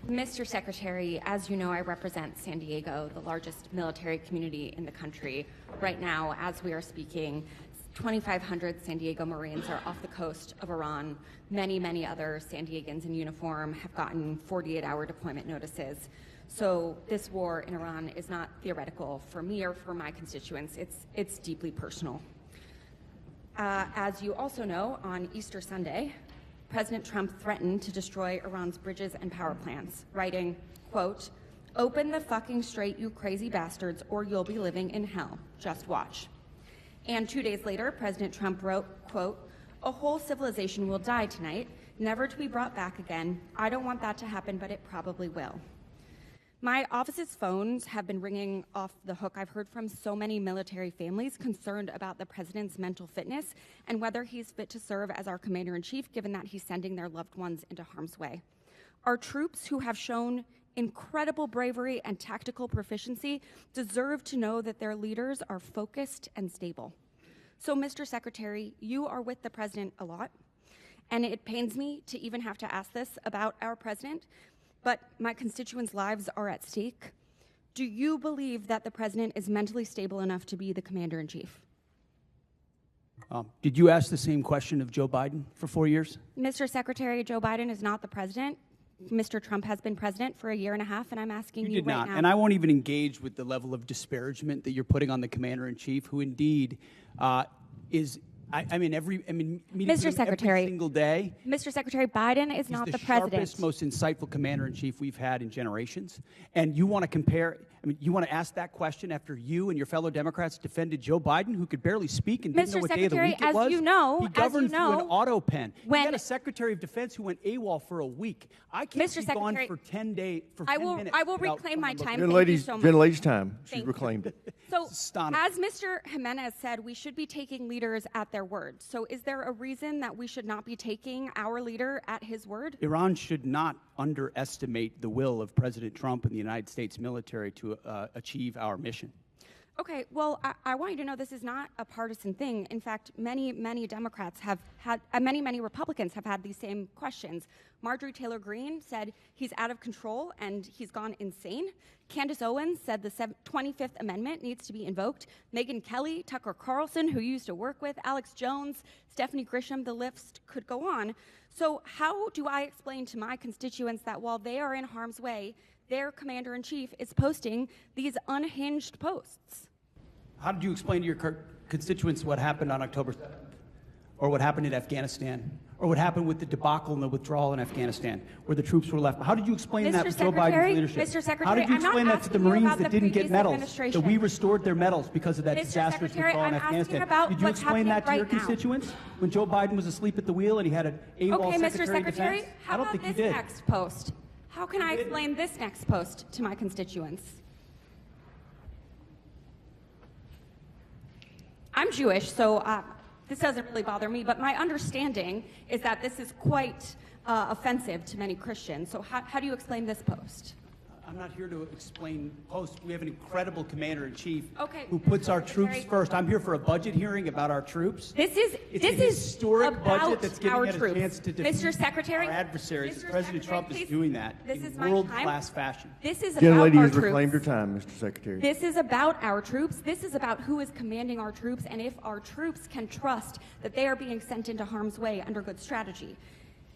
Mr. Secretary, as you know, I represent San Diego, the largest military community in the country. Right now, as we are speaking, 2,500 San Diego Marines are off the coast of Iran. Many, many other San Diegans in uniform have gotten 48-hour deployment notices. So this war in Iran is not theoretical for me or for my constituents. It's deeply personal. As you also know, on Easter Sunday, President Trump threatened to destroy Iran's bridges and power plants, writing, quote, "Open the fucking strait, you crazy bastards, or you'll be living in hell. Just watch." And 2 days later, President Trump wrote, quote, "A whole civilization will die tonight, never to be brought back again. I don't want that to happen, but it probably will." My office's phones have been ringing off the hook. I've heard from so many military families concerned about the president's mental fitness and whether he's fit to serve as our commander-in-chief, given that he's sending their loved ones into harm's way. Our troops, who have shown incredible bravery and tactical proficiency, deserve to know that their leaders are focused and stable. So, Mr. Secretary, you are with the president a lot, and it pains me to even have to ask this about our president, but my constituents' lives are at stake. Do you believe that the president is mentally stable enough to be the commander-in-chief? Did you ask the same question of Joe Biden for 4 years? Mr. Secretary, Joe Biden is not the president. Mr. Trump has been president for a year and a half, and I'm asking you did right not, now. and I won't even engage with the level of disparagement that you're putting on the commander-in-chief, who indeed is. Meeting Mr. Secretary, every single day. Mr. Secretary, Biden is not the president. He's the sharpest, most insightful commander-in-chief we've had in generations. And you want to compare, you want to ask that question after you and your fellow Democrats defended Joe Biden, who could barely speak and didn't know what day of the week it was? As you know, he governed through an auto pen. He had a Secretary of Defense who went AWOL for a week. I can't be gone for 10 days, for 10 minutes. I will reclaim my time. Thank you so much. Genlady's time. She reclaimed it. So, as Mr. Jimenez said, we should be taking leaders at their word. So is there a reason that we should not be taking our leader at his word? Iran should not underestimate the will of President Trump and the United States military to achieve our mission. Okay, well, I want you to know this is not a partisan thing. In fact, many Democrats have had, many Republicans have had these same questions. Marjorie Taylor Greene said he's out of control and he's gone insane. Candace Owens said the 25th Amendment needs to be invoked. Megyn Kelly, Tucker Carlson, who you used to work with, Alex Jones, Stephanie Grisham, the list could go on. So how do I explain to my constituents that while they are in harm's way, their commander-in-chief is posting these unhinged posts? How did you explain to your constituents what happened on October 7th? Or what happened in Afghanistan? Or what happened with the debacle and the withdrawal in Afghanistan, where the troops were left? How did you explain that with Joe Biden's leadership? Mr. Secretary, how did you explain that to the Marines that didn't get medals? That we restored their medals because of that disastrous withdrawal in Afghanistan. Did you explain that to your constituents when Joe Biden was asleep at the wheel and he had an AWOL Secretary of Defense? I don't think you did. Next post. How can I explain this next post to my constituents? I'm Jewish, so this doesn't really bother me, but my understanding is that this is quite offensive to many Christians. So how do you explain this post? I'm not here to explain posts. We have an incredible commander-in-chief who Mr. puts our troops Secretary, first. I'm here for a budget hearing about our troops. This is historic budget that's giving our us troops. a chance to defeat Mr. Secretary, our adversaries. Mr. President Trump is doing that in world-class fashion. This is Genlady about our has troops. reclaimed her time, Mr. Secretary. This is about our troops. This is about who is commanding our troops and if our troops can trust that they are being sent into harm's way under good strategy.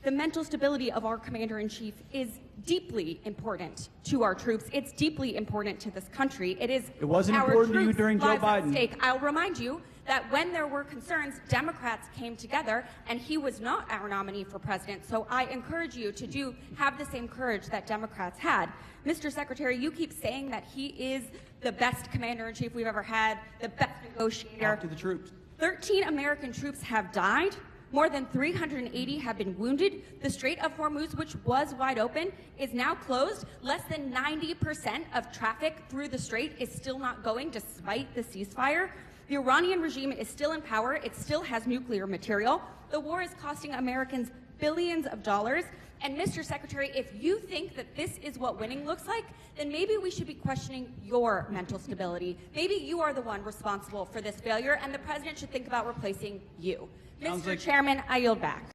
The mental stability of our commander-in-chief is deeply important to our troops. It's deeply important to this country. It wasn't important to you during Joe Biden. I'll remind you that when there were concerns, Democrats came together, and he was not our nominee for president. So I encourage you to have the same courage that Democrats had. Mr. Secretary, you keep saying that he is the best commander-in-chief we've ever had, the best negotiator. Talk to the troops. 13 American troops have died. More than 380 have been wounded. The Strait of Hormuz, which was wide open, is now closed. Less than 90% of traffic through the strait is still not going despite the ceasefire. The Iranian regime is still in power. It still has nuclear material. The war is costing Americans billions of dollars. And Mr. Secretary, if you think that this is what winning looks like, then maybe we should be questioning your mental stability. Maybe you are the one responsible for this failure, and the president should think about replacing you. Mr. Chairman, I yield back.